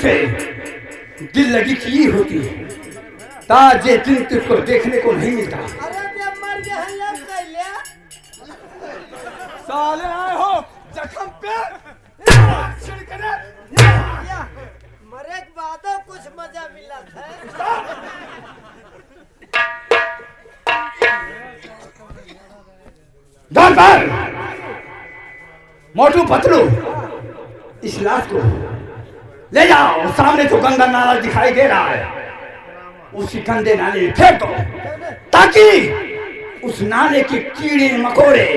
से दिल लगी की होती है, ताज ये दिन तुझको देखने को नहीं मिलता। अरे जब मर गया है लग गया साले आए हो जख्म पे मरे के बाद कुछ मजा मिला है। डॉक्टर मोटू पतलू इस लाश को ले जाओ, सामने तो गंगा नाला दिखाई दे रहा है, उसी गंदे नाले में फेंक दो ताकि उस नाले के कीड़े मकोड़े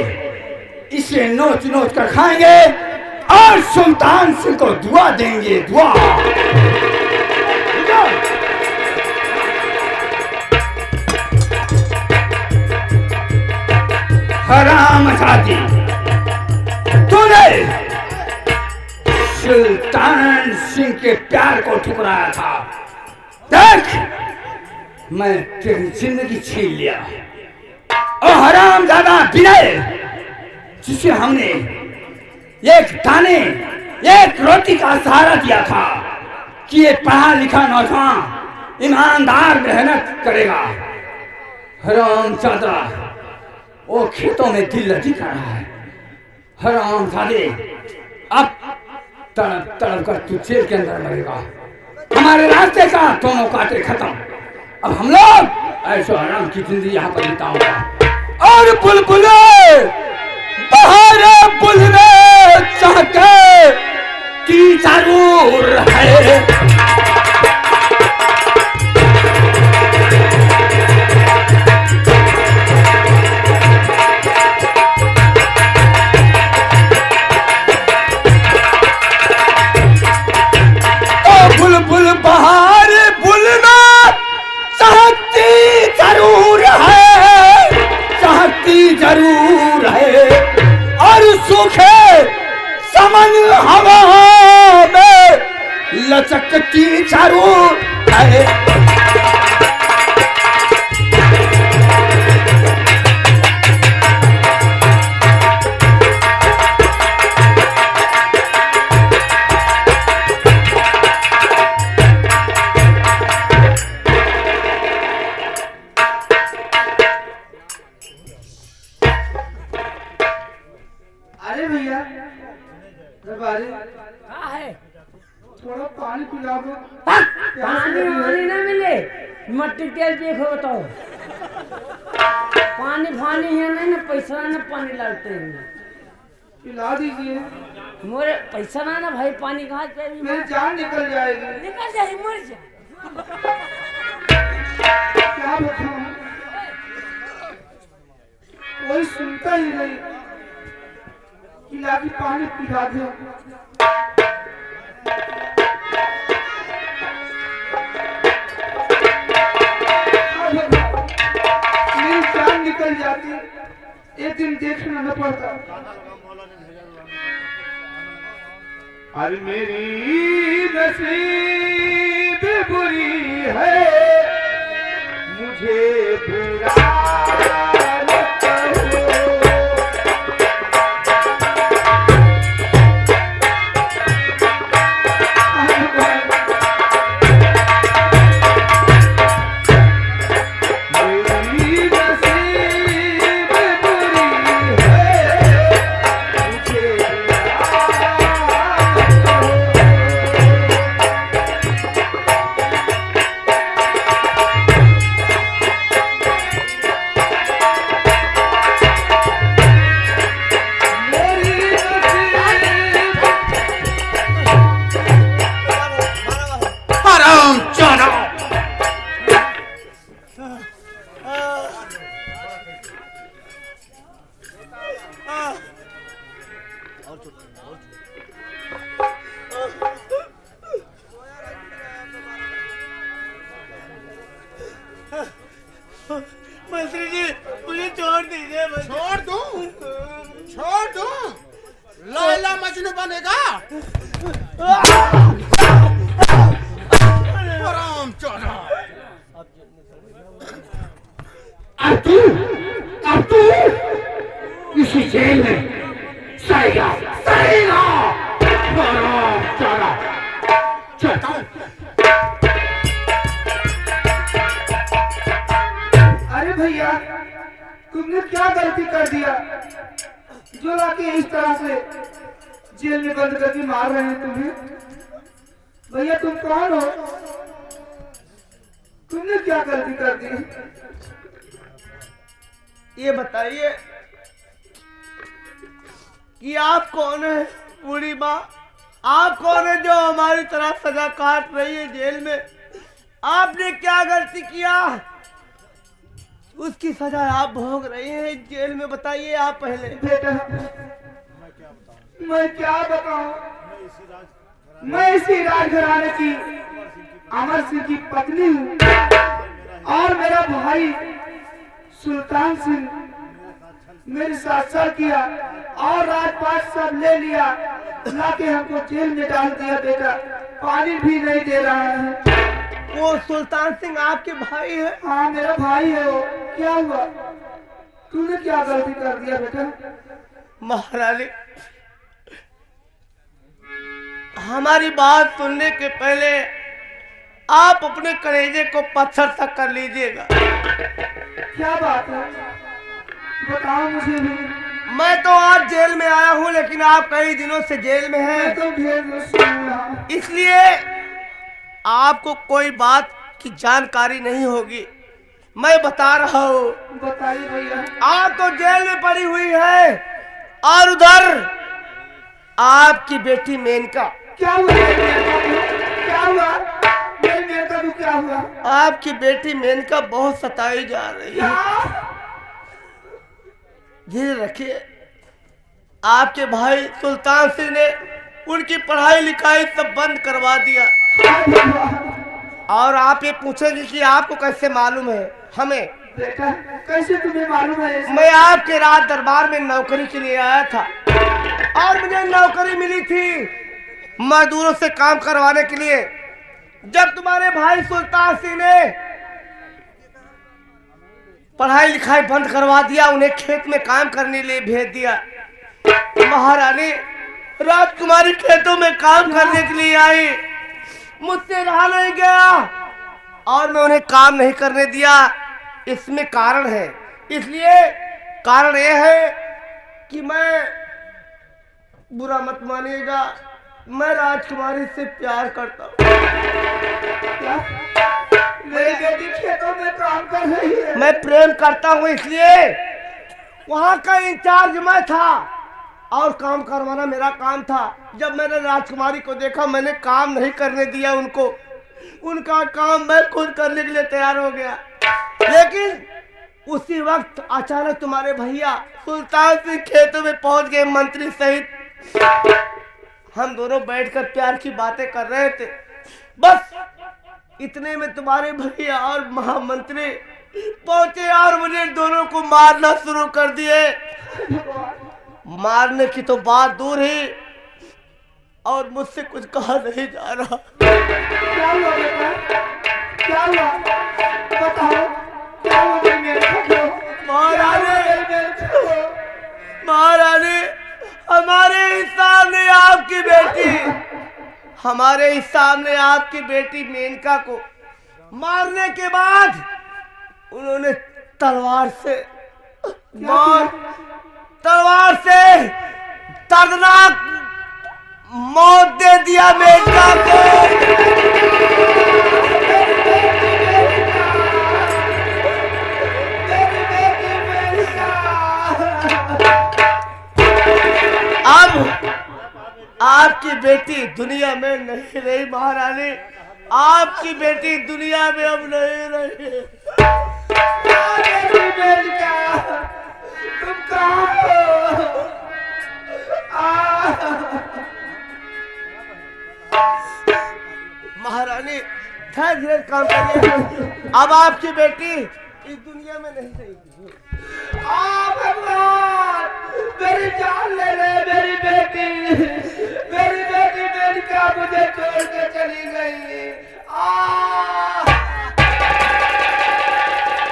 इसे नोच नोच कर खाएंगे और सुल्तान सिंह को दुआ देंगे। दुआ हराम जाती, तूने सुल्तान सिंह के प्यार को ठुकराया था। देख मैं तेरी जिंदगी छीन लिया और हरामजादा विनय जिसे हमने एक दाने एक रोटी का सहारा दिया था कि ये पढ़ा लिखा नौजवान ईमानदार मेहनत करेगा, हरामजादा वो खेतों में दिल लगी कर रहा है। हरामजादे अब तड़प तड़प कर तू जेल के अंदर मरेगा। हमारे रास्ते का दोनों कांटे खत्म, अब हम लोग ऐशो आराम की जिंदगी यहाँ पर बिताऊंगा। और बुलबुले बहारे बुलने चाहते की जरूर है। बुलबुल बहार बुलना चाहती जरूर है, चाहती जरूर है, और सूखे समन हवा में लचकती जरूर है। अरे भैया क्या है? थोड़ा पानी पिला दो। पानी वानी ना मिले, मट्टी तेल देखो तो पानी फानी है नहीं ना, पैसा ना पानी लगते हैं। पिला दीजिए। मोरे पैसा ना ना भाई, पानी कहाँ से मेरी जान निकल जाएगी। निकल जाए, मर जा। क्या बताऊं, कोई सुनता ही नहीं। पिला के पानी पिला दो। मेरी जान निकल जाती, एक दिन देखना न पड़ता। अरे मेरी नसीब बुरी है, मुझे बुरा मंत्री जी मुझे छोड़ दीजिए। छोड़ दूं? छोड़ दूं? लैला मजनू बनेगा? हरामजादा। अब तू इसी जेल में सहेगा, सहेगा। हरामजादा। चल भैया तुमने क्या गलती कर दिया जो लाके इस तरह से जेल में बंद करके मार रहे हैं तुम्हें? भैया तुम कौन हो? तुमने क्या गलती कर दी? ये बताइए कि आप कौन है? बूढ़ी माँ, आप कौन है जो हमारी तरह सजा काट रही है जेल में? आपने क्या गलती किया? उसकी सजा आप भोग रही हैं जेल में। बताइए आप पहले। बेटा मैं क्या बताऊं? मैं इसी राजघराने की अमर सिंह की पत्नी हूँ और मेरा भाई सुल्तान सिंह मेरे साथ सर किया और राजपाट सब ले लिया, लाके हमको जेल में डाल दिया। बेटा पानी भी नहीं दे रहा है। वो सुल्तान सिंह आपके भाई है? हाँ मेरा भाई है वो। क्या हुआ? तूने क्या गलती कर दिया बेटा? महारानी, हमारी बात सुनने के पहले आप अपने कलेजे को पत्थर तक कर लीजिएगा। क्या बात है बताओ मुझे भी। मैं तो आज जेल में आया हूँ, लेकिन आप कई दिनों से जेल में हैं, मैं तो ढेर सुना। इसलिए आपको कोई बात की जानकारी नहीं होगी। मैं बता रहा हूँ। बताइए भैया। आप तो जेल में पड़ी हुई है और उधर आपकी बेटी मेनका। क्या हुआ? क्या हुआ? मेरी मेनका को क्या हुआ? आपकी बेटी मेनका बहुत सताई जा रही है। धीरे रखिए। आपके भाई सुल्तान सिंह ने उनकी पढ़ाई लिखाई सब बंद करवा दिया। और आप ये पूछेंगे कि आपको कैसे मालूम है? हमें बेटा कैसे तुम्हें मालूम है? मैं आपके राज दरबार में नौकरी के लिए आया था और मुझे नौकरी मिली थी मजदूरों से काम करवाने के लिए। जब तुम्हारे भाई सुल्तान सिंह ने पढ़ाई लिखाई बंद करवा दिया, उन्हें खेत में काम करने के लिए भेज दिया। महारानी, राजकुमारी खेतों में काम करने के लिए आई, मुझसे रहा नहीं गया और मैं उन्हें काम नहीं करने दिया। इसमें कारण है, इसलिए कारण यह है कि मैं, बुरा मत मानिएगा, मैं राजकुमारी से प्यार करता हूँ। मेरी बेटी खेतों में काम कर रही है। मैं प्रेम करता हूँ, इसलिए वहाँ का इंचार्ज मैं था और काम करवाना मेरा काम था। जब मैंने राजकुमारी को देखा, मैंने काम नहीं करने दिया उनको। उनका काम मैं खुद करने के लिए तैयार हो गया। लेकिन उसी वक्त अचानक तुम्हारे भैया सुल्तान सिंह खेतों में पहुंच गए मंत्री सहित। हम दोनों बैठकर प्यार की बातें कर रहे थे। बस इतने में तुम्हारे भैया और महामंत्री पहुंचे और मुझे दोनों को मारना शुरू कर दिए। मारने की तो बात दूर ही, और मुझसे कुछ कहा नहीं जा रहा। क्या हुआ बेटा? क्या हुआ? बताओ क्या हुआ? महारानी, हमारे सामने आपकी बेटी मेनका को मारने के बाद उन्होंने तलवार से दर्दनाक मौत दे दिया मेनका को। अब आपकी बेटी दुनिया में नहीं रही महारानी, आपकी बेटी दुनिया में अब नहीं रही। तुम कहाँ हो? महारानी धीरे धीरे काम करिए। अब आपकी बेटी इस दुनिया में नहीं रही। भगवान मेरी जान ले ले। मेरी बेटी मेनका मुझे छोड़ के चली गई।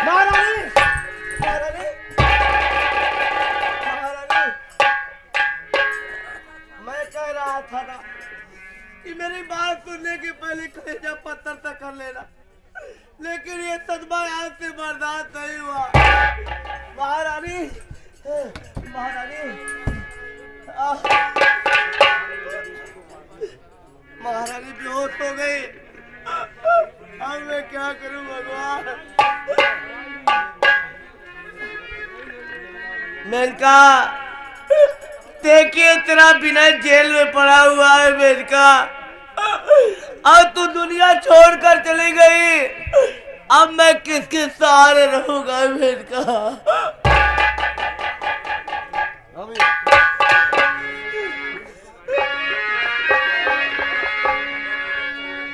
महारानी, मैं कह रहा था ना कि मेरी बात सुनने के पहले कलेजा पत्थर तक कर लेना, लेकिन ये सदमा यहाँ से बर्दाश्त नहीं हुआ। महारानी महारानी महारानी बेहोश हो गई। अब मैं क्या करूं भगवान। मेनका देखिए तेरा बिना जेल में पड़ा हुआ है मेनका। अब तू दुनिया छोड़कर चली गई, अब मैं किसके सहारे रहूंगा मेनका।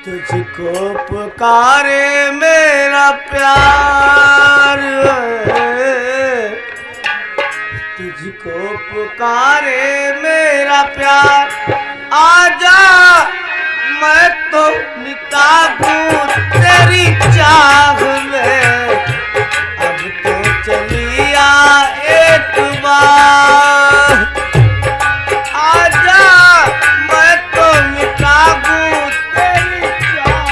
तुझको पुकारे मेरा प्यार, तुझको पुकारे मेरा प्यार, आजा मैं तो मिटा दूं तेरी चाह में। अब तो चलिया एक बार, आजा मैं तो मिटा दूं तेरी चाह।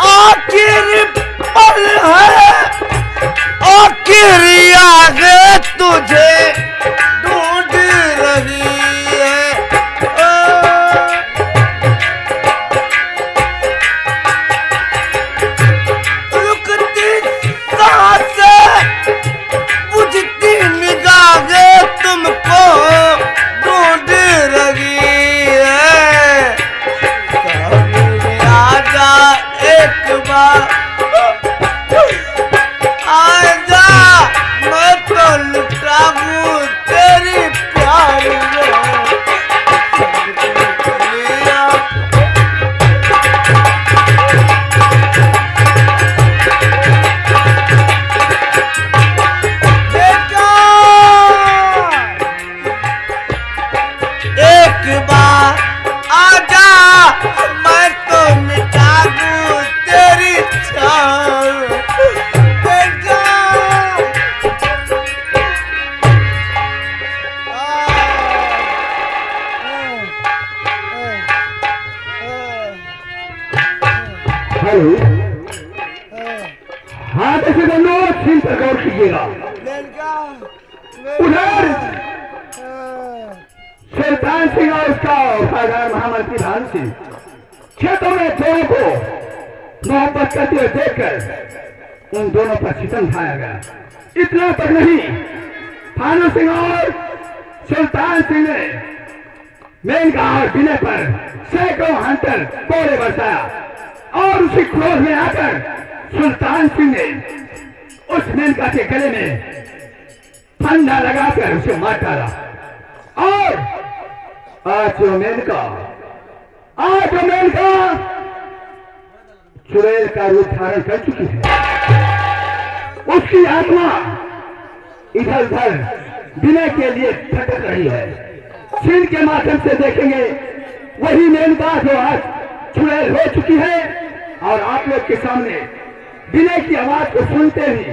आखिर पल है, आखिर याद तुझे ढूंढ रही है। रुकती सांसें, बुझती निगाहें तुमको ढूंढ रही है। आजा एक बार, आजा मैं तो लुटा हूँ तेरी प्यार में। एक बार आजा मैं तो मिटा दूं तेरी छाव। हाथ से दोनों छीन पर गौर कीजिएगा। उधर सुल्तान सिंह और उसका वफादार महामंत्री भान सिंह खेतों में दोनों को मोहब्बत करते हुए देखकर उन दोनों पर सितम ढाया गया। इतना तक नहीं, भानु सिंह और सुल्तान सिंह ने मेनका और विनय पर सैकड़ों हंटर कोड़े बरसाया और उसी क्रोध में आकर सुल्तान सिंह ने उस मेनका के गले में फंदा लगाकर उसे मार डाला। और आज जो मेनका चुड़ैल का रूप धारण कर चुकी है, उसकी आत्मा इधर उधर विनय के लिए भटक रही है। सीन के माध्यम से देखेंगे वही मेनका जो आज चुड़ैल हो चुकी है और आप लोग के सामने विनय की आवाज को सुनते ही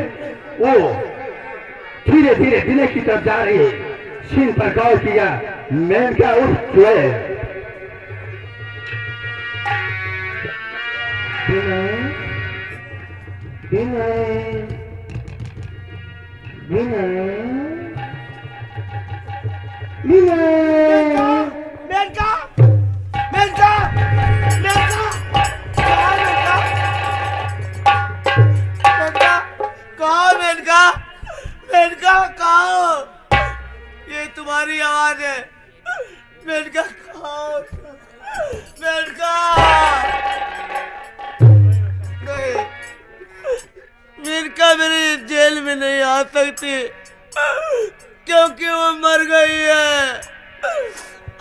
वो धीरे धीरे विनय की तरफ जा रही है। सीन पर गौर किया, मेनका उस चुड़ैल। विनय विनय विनय विनय मेनका मेनका मेनका कहाँ मेनका मेनका कहाँ हो? ये तुम्हारी आवाज है मेनका, कहाँ मेनका? नहीं, मेनका मेरी जेल में नहीं आ सकती क्योंकि वो मर गई है।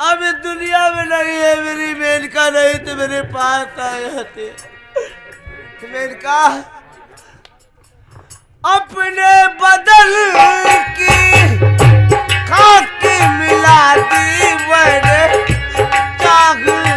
अब इस दुनिया में नहीं है मेरी मेनका, नहीं तो मेरे पास आ जाती। मेनका अपने बदल की खाक मिला दी मैंने चाह में।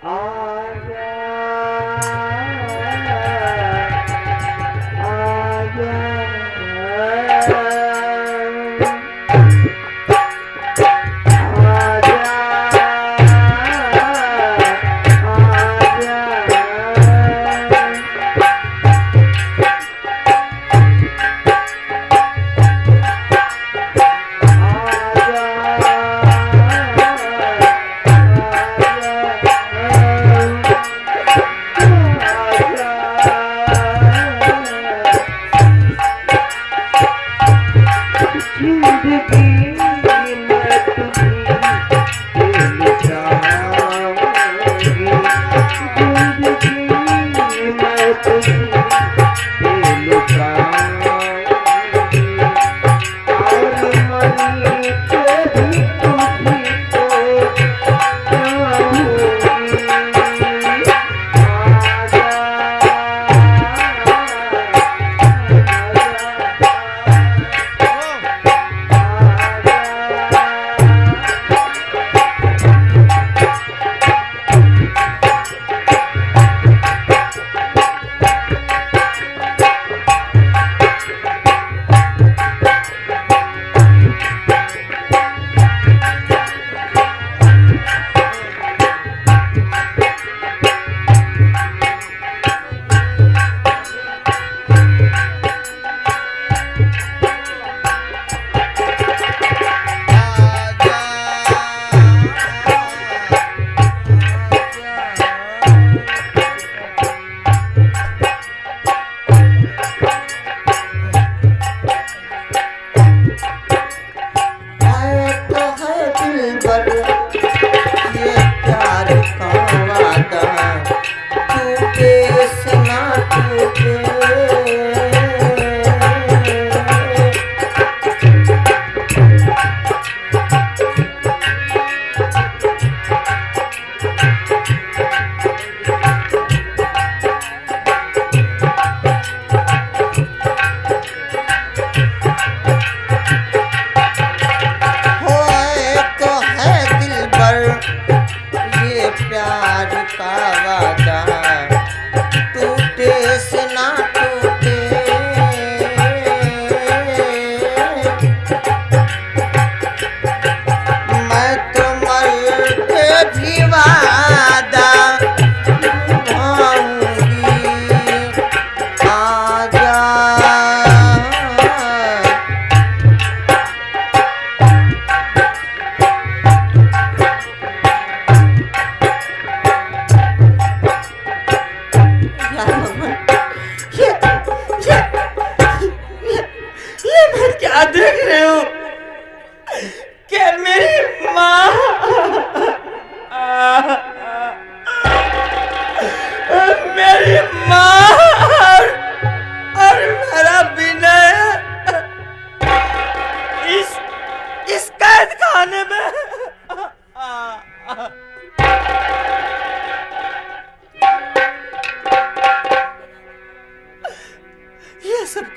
आजा आजा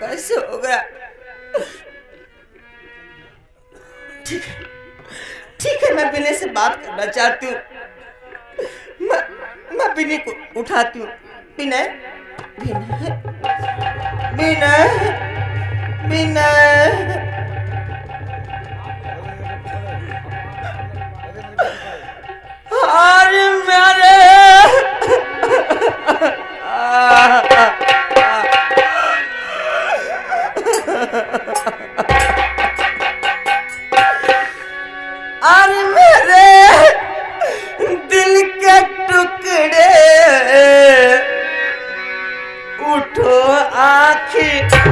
कैसे हो गया? ठीक है, मैं विनय से बात करना चाहती हूँ। मैं विनय को उठाती हूँ। विनय, विनय, विनय, विनय। अरे मेरे अरे मेरे दिल के टुकड़े उठो आँखें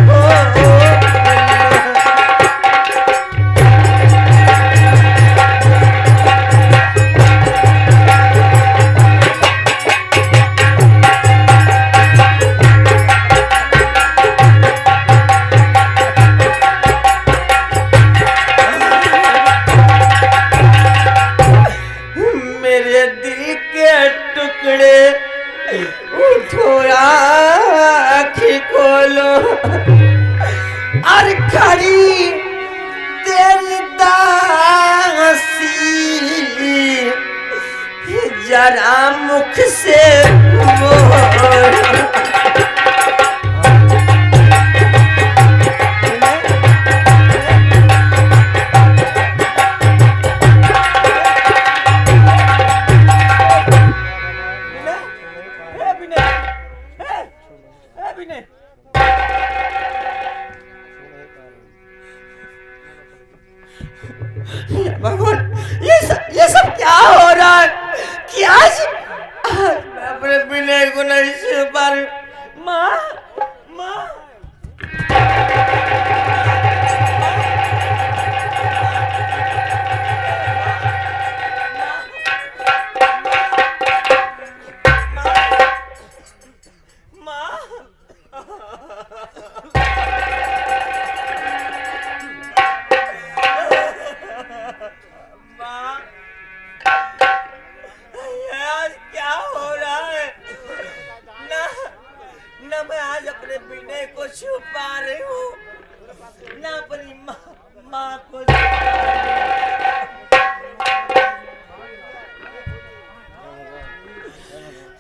जरा मुख से बोल। भगवान, ये सब क्या हो रहा है? कि आज मैं अपने विनय को नहीं सुन पा रही। माँ, माँ, छुपा रही हूँ ना अपनी माँ को।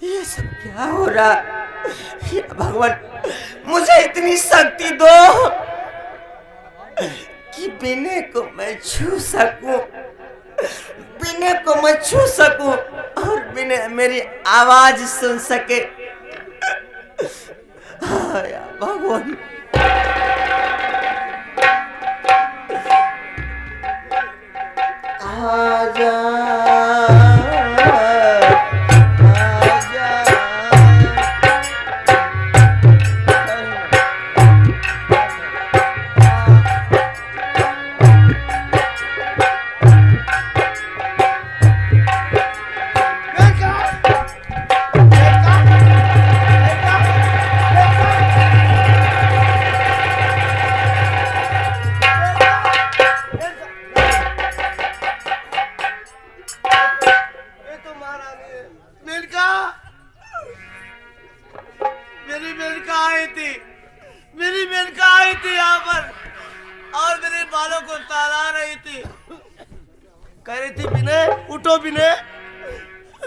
ये सब क्या हो रहा? भगवान, मुझे इतनी शक्ति दो कि विनय को मैं छू सकूं, विनय को मैं छू सकूं और विनय मेरी आवाज सुन सके। भगवान, आजा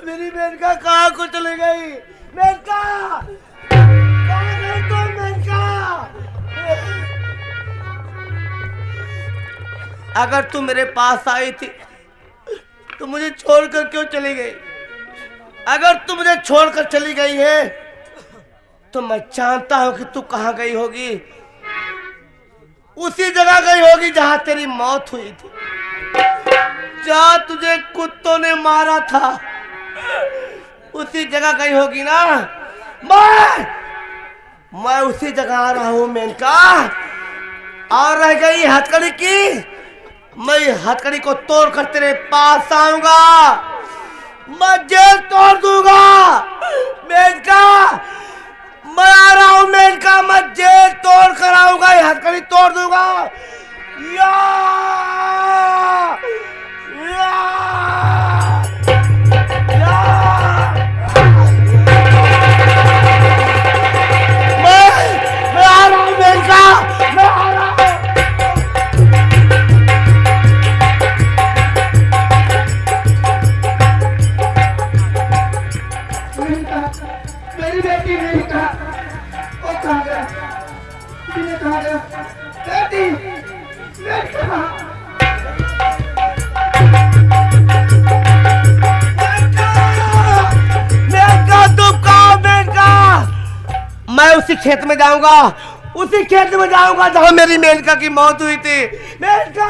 मेरी मेनका कहाँ को चली गई? मेनका, कहाँ गई तुम मेनका? अगर तू मेरे पास आई थी तो मुझे छोड़कर क्यों चली गई? अगर तू मुझे छोड़कर चली गई है तो मैं जानता हूं कि तू कहाँ गई होगी। उसी जगह गई होगी जहां तेरी मौत हुई थी, जहां तुझे कुत्तों ने मारा था। उसी जगह गई होगी ना। मैं उसी जगह आ रहा हूं मेनका। और रह गई हथकड़ी की, मैं हथकड़ी को तोड़कर तेरे पास आऊंगा, मैं जेल तोड़ दूंगा। मेनका, मैं आ रहा हूं मेनका, मैं जेल तोड़ कर आऊंगा, हथकड़ी तोड़ दूंगा। या मैं आ रहा हूं मेनका, मैं आ रहा हूं। मेरी बेटी मेनका, वो कहाँ गया? किने कहाँ गया? बेटी मेनका, मैं उसी खेत में जाऊंगा, उसी खेत में जाऊंगा जहां मेरी मेनका की मौत हुई थी। मेनका,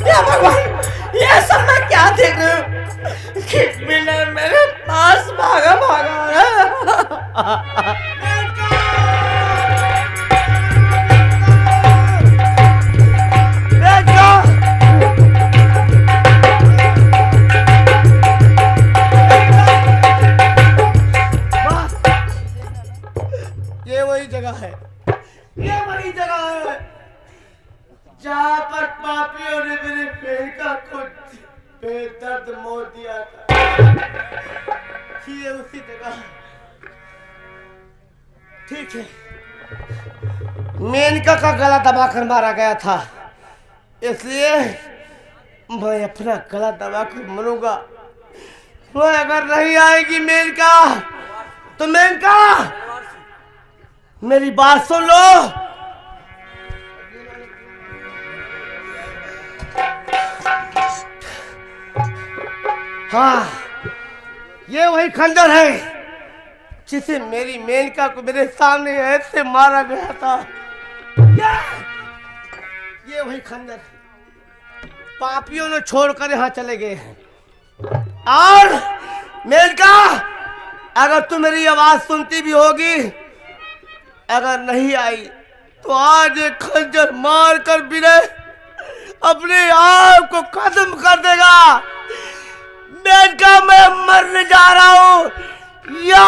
या भगवान, ये सब मैं क्या देख रही हूँ कि विनय मेरे पास भागा ये वही जगह है, ये वही जगह है जहाँ पर पापियों ने मेरी मेनका को बेदर्द मौत दिया था। ये उसी जगह। ठीक है, मेनका का गला दबाकर मारा गया था, इसलिए मैं अपना गला दबा कर मरूंगा। मैं अगर नहीं आएगी मेनका तो मेनका मेरी बात सुन लो। हाँ, ये वही खंजर है जिसे मेरी मेनका को मेरे सामने ऐसे मारा गया था। ये वही खंजर पापियों ने छोड़कर यहाँ चले गए हैं। और मेनका, अगर तू मेरी आवाज सुनती भी होगी, अगर नहीं आई तो आज एक खंजर मार कर विनय अपने आप को खत्म कर देगा। मेनका, मैं मरने जा रहा हूँ। या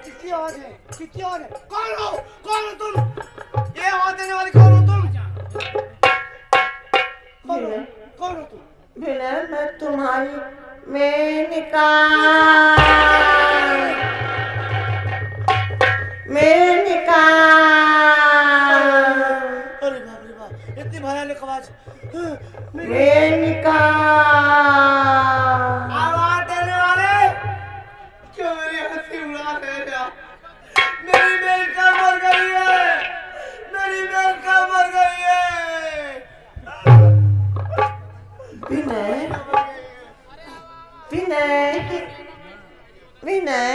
किसकी आवाज है? किसकी आवाज है? कौन हो? कौन हो तुम? ये आवाज देने वाली कौन हो तुम? कौन हो? कौन हो तुम? विनय, मैं तुम्हारी मेनका मेनका। अरे बाप रे बाप, इतनी भयानक आवाज। मेनका आवाज देने वाले क्यों मेरी हंसी उड़ा रहे हैं? मेरी मेनका मर गई है। मेरी मेनका मर गई है। विनय, विनय, विनय,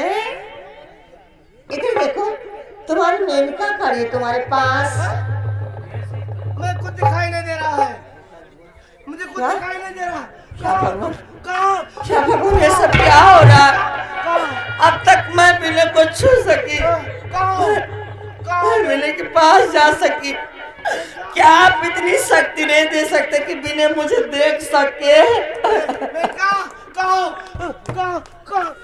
इधर देखो, तुम्हारी मेनका खड़ी है तुम्हारे पास। मैं कुछ दिखाई नहीं दे रहा है। मुझे कुछ क्या? दिखाई नहीं दे रहा। क्या भगवान? कहाँ? क्या भगवान, ये सब क्या हो रहा है? कहाँ? अब तक मैं विनय को छू सकी, कहाँ? मैं विनय के पास जा सकी। क्या आप इतनी शक्ति नहीं दे सकते कि विनय मुझे देख सके? मैं कहाँ? कहाँ? कहाँ? कहाँ?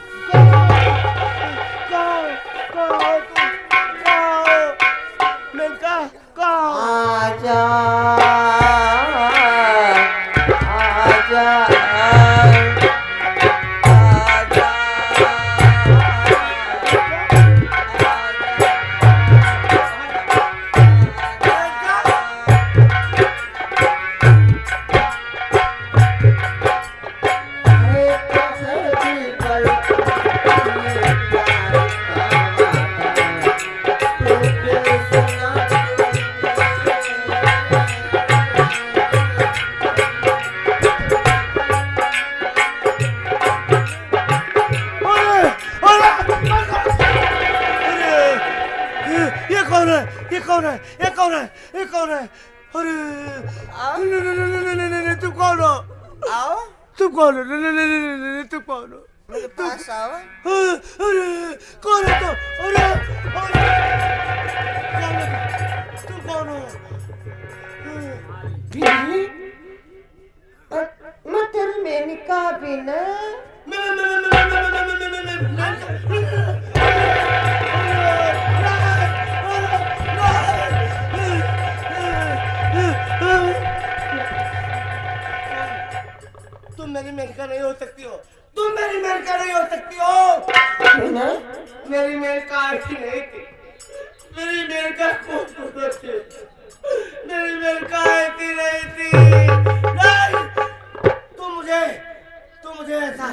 आजा, आजा, ये कौन है? ये कौन है? ये कौन है? अरे नहीं, तुम कौन हो? आओ, तुम कौन हो? नहीं, तुम कौन हो? मेरे पास आओ। अरे कौन है तुम? अरे तुम कौन हो? मैं तेरी मेनका विनय। तुम मेरी मेनका नहीं हो सकती हो, तुम मेरी मेनका नहीं हो सकती हो। मेरी मेनका ऐसी नहीं थी, मेरी मेनका खूबसूरत थी, मेरी मेनका ऐसी नहीं थी। नहीं, तुम मुझे ऐसा